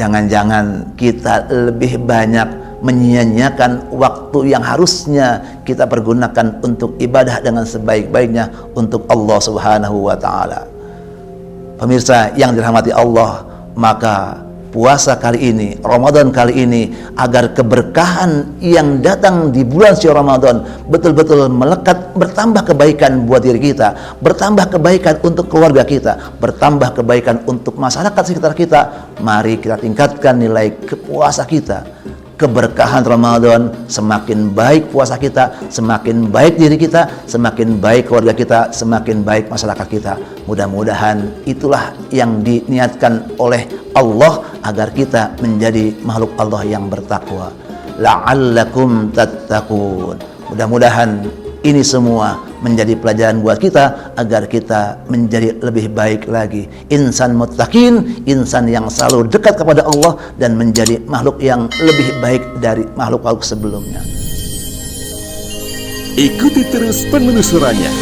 Jangan-jangan kita lebih banyak menyia-nyiakan waktu yang harusnya kita pergunakan untuk ibadah dengan sebaik-baiknya untuk Allah Subhanahu wa taala. Pemirsa yang dirahmati Allah, maka puasa kali ini, Ramadan kali ini, agar keberkahan yang datang di bulan suci Ramadan betul-betul melekat, bertambah kebaikan buat diri kita, bertambah kebaikan untuk keluarga kita, bertambah kebaikan untuk masyarakat sekitar kita. Mari kita tingkatkan nilai puasa kita. Keberkahan Ramadan, semakin baik puasa kita, semakin baik diri kita, semakin baik keluarga kita, semakin baik masyarakat kita. Mudah-mudahan itulah yang diniatkan oleh Allah agar kita menjadi makhluk Allah yang bertakwa. La'allakum tattaqun. Mudah-mudahan ini semua menjadi pelajaran buat kita agar kita menjadi lebih baik lagi. Insan muttaqin, insan yang selalu dekat kepada Allah dan menjadi makhluk yang lebih baik dari makhluk-makhluk sebelumnya. Ikuti terus penelusurannya.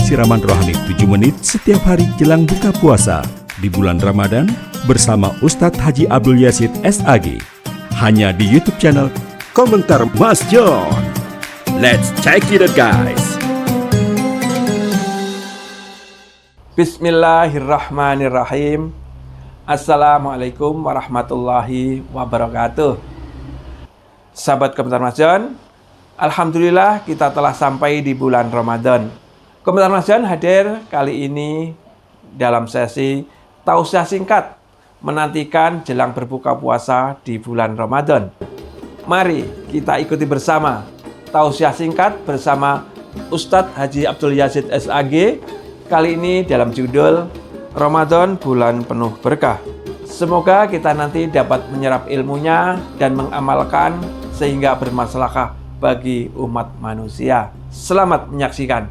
Siraman rohani 7 menit setiap hari jelang buka puasa di bulan Ramadan bersama Ustadz Haji Abdul Yazid SAG. Hanya di YouTube channel Komentar Mas John. Let's check it out, guys. Bismillahirrahmanirrahim. Assalamualaikum warahmatullahi wabarakatuh. Sahabat Komentar Mas John, alhamdulillah kita telah sampai di bulan Ramadan. Komentar Mas John hadir kali ini dalam sesi tausiah singkat menantikan jelang berbuka puasa di bulan Ramadan. Mari kita ikuti bersama tausiah singkat bersama Ustadz Haji Abdul Yazid SAG kali ini dalam judul Ramadan Bulan Penuh Berkah. Semoga kita nanti dapat menyerap ilmunya dan mengamalkan sehingga bermaslahah bagi umat manusia. Selamat menyaksikan.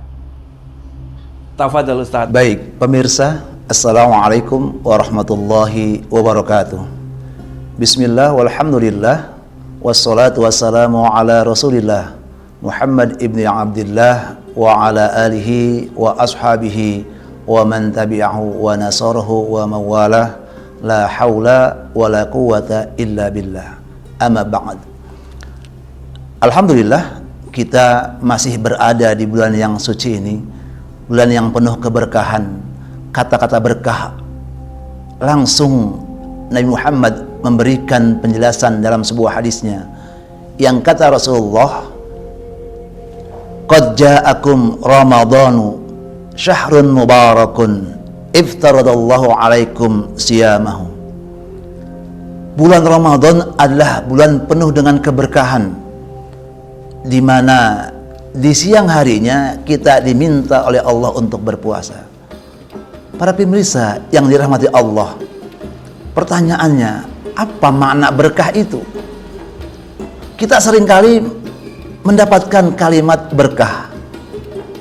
Tafadhol Ustadz. Baik, pemirsa, Assalamualaikum warahmatullahi wabarakatuh. Bismillah walhamdulillah wassalatu wassalamu ala Rasulillah Muhammad ibni Abdillah wa ala alihi wa ashabihi wa man tabi'ahu wa nasarahu wa mawalah la hawla wa la quwata illa billah. Amma ba'd. Alhamdulillah kita masih berada di bulan yang suci ini, bulan yang penuh keberkahan. Kata-kata berkah langsung Nabi Muhammad memberikan penjelasan dalam sebuah hadisnya yang kata Rasulullah, qad ja'akum ramadhanu syahrun mubarakun iftaradallahu alaikum siyamahu. Bulan Ramadan adalah bulan penuh dengan keberkahan, di mana di siang harinya kita diminta oleh Allah untuk berpuasa. Para pemirsa yang dirahmati Allah, pertanyaannya, apa makna berkah itu? Kita seringkali mendapatkan kalimat berkah.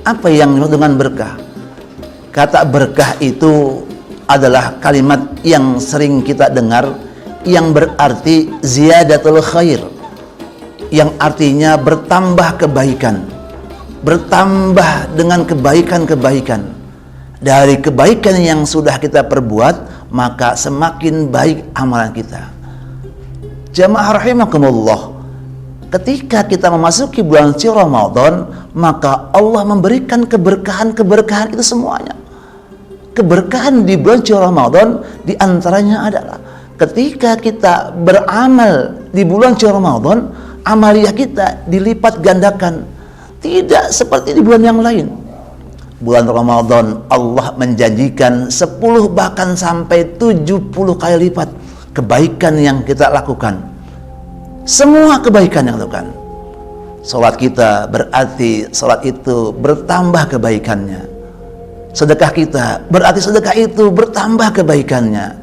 Apa yang dimaksud dengan berkah? Kata berkah itu adalah kalimat yang sering kita dengar yang berarti ziyadatul khair, yang artinya bertambah kebaikan, bertambah dengan kebaikan-kebaikan. Dari kebaikan yang sudah kita perbuat, maka semakin baik amalan kita. Jamaah rahimakumullah, ketika kita memasuki bulan suci Ramadan, maka Allah memberikan keberkahan-keberkahan itu semuanya. Keberkahan di bulan suci Ramadan diantaranya adalah ketika kita beramal di bulan suci Ramadan, amaliyah kita dilipat gandakan, tidak seperti di bulan yang lain. Bulan Ramadan Allah menjanjikan 10 bahkan sampai 70 kali lipat kebaikan yang kita lakukan. Semua kebaikan yang lakukan. Salat kita berarti salat itu bertambah kebaikannya. Sedekah kita berarti sedekah itu bertambah kebaikannya.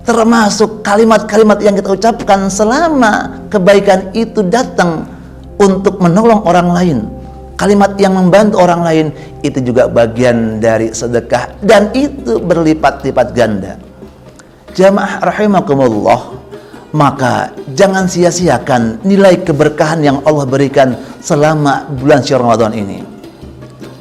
Termasuk kalimat-kalimat yang kita ucapkan selama kebaikan itu datang untuk menolong orang lain. Kalimat yang membantu orang lain itu juga bagian dari sedekah dan itu berlipat-lipat ganda. Jamaah rahimakumullah, maka jangan sia-siakan nilai keberkahan yang Allah berikan selama bulan suci Ramadan ini.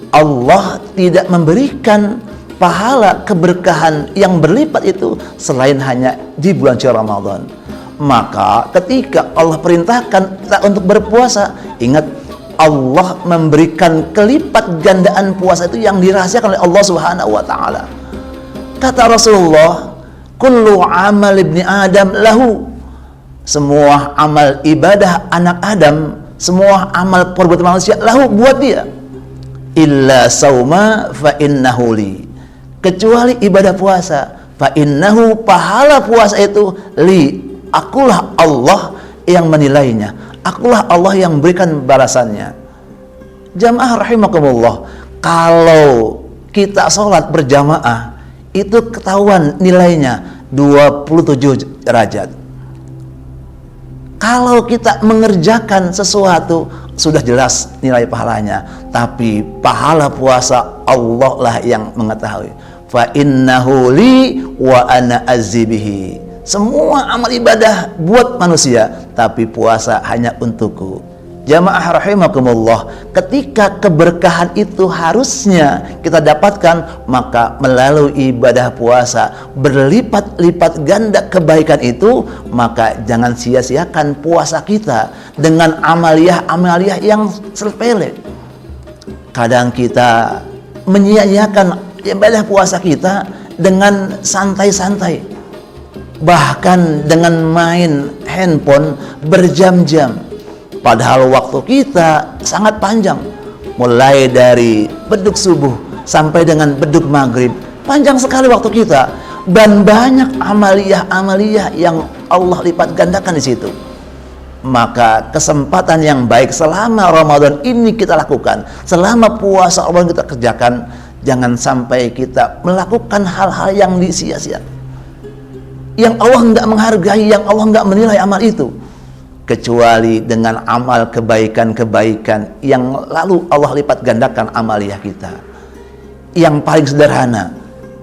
Allah tidak memberikan pahala keberkahan yang berlipat itu selain hanya di bulan suci Ramadan. Maka ketika Allah perintahkan kita untuk berpuasa, ingat Allah memberikan kelipat gandaan puasa itu yang dirahasiakan oleh Allah Subhanahu wa taala. Kata Rasulullah, kullu amal ibni Adam lahu. Semua amal ibadah anak Adam, semua amal perbuatan manusia lahu buat dia. Illa sauma fa innahu li. Kecuali ibadah puasa, fa innahu, pahala puasa itu li, akulah Allah yang menilainya, akulah Allah yang memberikan balasannya. Jamaah rahimakumullah, kalau kita sholat berjamaah itu ketahuan nilainya 27 derajat. Kalau kita mengerjakan sesuatu sudah jelas nilai pahalanya, tapi pahala puasa Allah lah yang mengetahui. Fa innahu li wa ana azibihi. Semua amal ibadah buat manusia, tapi puasa hanya untukku. Jamaah rahimakumullah, ketika keberkahan itu harusnya kita dapatkan, maka melalui ibadah puasa berlipat-lipat ganda kebaikan itu, maka jangan sia-siakan puasa kita dengan amaliyah-amaliyah yang sepele. Kadang kita menyia-nyiakan ibadah puasa kita dengan santai-santai, bahkan dengan main handphone berjam-jam. Padahal waktu kita sangat panjang, mulai dari beduk subuh sampai dengan beduk maghrib. Panjang sekali waktu kita, dan banyak amaliyah-amaliyah yang Allah lipat gandakan di situ. Maka kesempatan yang baik selama Ramadan ini kita lakukan, selama puasa Ramadan kita kerjakan, jangan sampai kita melakukan hal-hal yang disia-sia, yang Allah nggak menghargai, yang Allah nggak menilai amal itu, kecuali dengan amal kebaikan-kebaikan yang lalu Allah lipat gandakan amaliyah kita. Yang paling sederhana,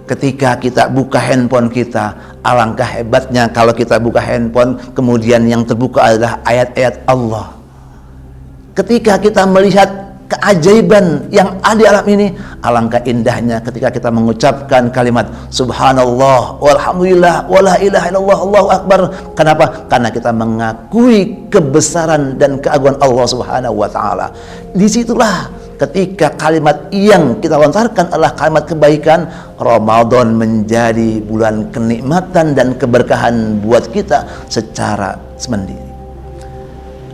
ketika kita buka handphone kita, alangkah hebatnya kalau kita buka handphone kemudian yang terbuka adalah ayat-ayat Allah. Ketika kita melihat keajaiban yang ada di alam ini, alangkah indahnya ketika kita mengucapkan kalimat subhanallah walhamdulillah wala ilaha illallah Allahu akbar. Kenapa? Karena kita mengakui kebesaran dan keagungan Allah Subhanahu wa taala. Disitulah ketika kalimat yang kita lontarkan adalah kalimat kebaikan, Ramadan menjadi bulan kenikmatan dan keberkahan buat kita secara semendiri.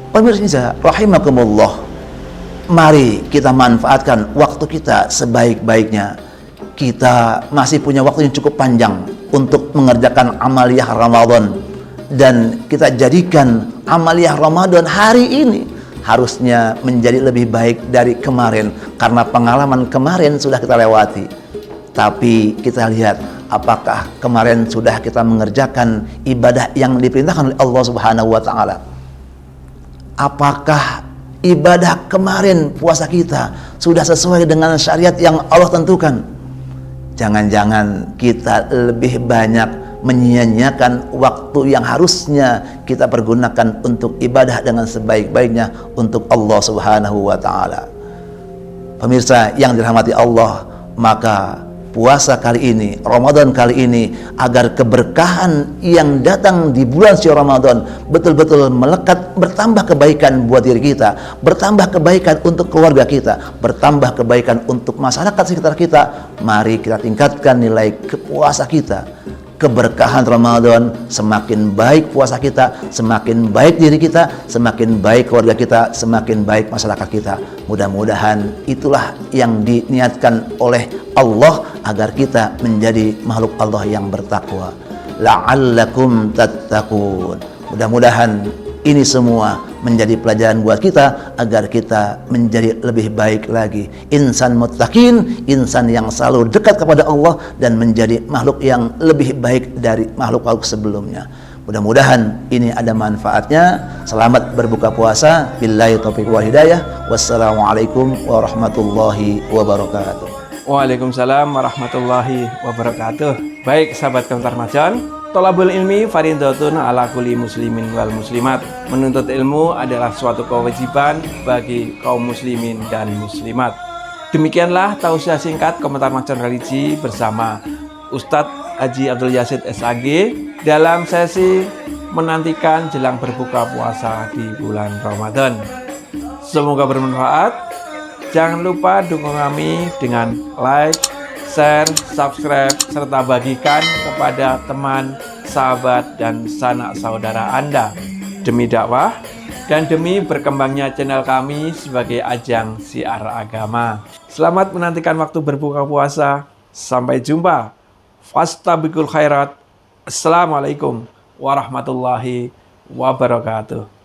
Pemirsa rahimakumullah, mari kita manfaatkan waktu kita sebaik-baiknya. Kita masih punya waktu yang cukup panjang untuk mengerjakan amaliyah Ramadan, dan kita jadikan amaliyah Ramadan hari ini harusnya menjadi lebih baik dari kemarin, karena pengalaman kemarin sudah kita lewati. Tapi kita lihat apakah kemarin sudah kita mengerjakan ibadah yang diperintahkan oleh Allah Subhanahu wa taala. Apakah ibadah kemarin puasa kita sudah sesuai dengan syariat yang Allah tentukan? Jangan-jangan kita lebih banyak menyia-nyiakan waktu yang harusnya kita pergunakan untuk ibadah dengan sebaik-baiknya untuk Allah Subhanahu wa taala. Pemirsa yang dirahmati Allah, maka puasa kali ini, Ramadan kali ini, agar keberkahan yang datang di bulan suci Ramadan betul-betul melekat, bertambah kebaikan buat diri kita, bertambah kebaikan untuk keluarga kita, bertambah kebaikan untuk masyarakat sekitar kita. Mari kita tingkatkan nilai puasa kita. Keberkahan Ramadan, semakin baik puasa kita, semakin baik diri kita, semakin baik keluarga kita, semakin baik masyarakat kita. Mudah-mudahan itulah yang diniatkan oleh Allah agar kita menjadi makhluk Allah yang bertakwa. La'allakum tattaqun. Mudah-mudahan ini semua menjadi pelajaran buat kita agar kita menjadi lebih baik lagi. Insan muttaqin, insan yang selalu dekat kepada Allah dan menjadi makhluk yang lebih baik dari makhluk-makhluk sebelumnya. Mudah-mudahan ini ada manfaatnya. Selamat berbuka puasa. Billahi taufiq wal hidayah. Wassalamualaikum warahmatullahi wabarakatuh. Waalaikumsalam warahmatullahi wabarakatuh. Baik sahabat Komentar Ramadan, Thalabul ilmi fardhatun ala kulli muslimin wal muslimat. Menuntut ilmu adalah suatu kewajiban bagi kaum muslimin dan muslimat. Demikianlah tausiah singkat komentar Macan Religi bersama Ustadz Haji Abdul Yazid SAG dalam sesi menantikan jelang berbuka puasa di bulan Ramadan. Semoga bermanfaat. Jangan lupa dukung kami dengan like, share, subscribe, serta bagikan kepada teman, sahabat, dan sanak saudara Anda demi dakwah dan demi berkembangnya channel kami sebagai ajang siar agama. Selamat menantikan waktu berbuka puasa. Sampai jumpa. Fastabiqul khairat. Assalamualaikum warahmatullahi wabarakatuh.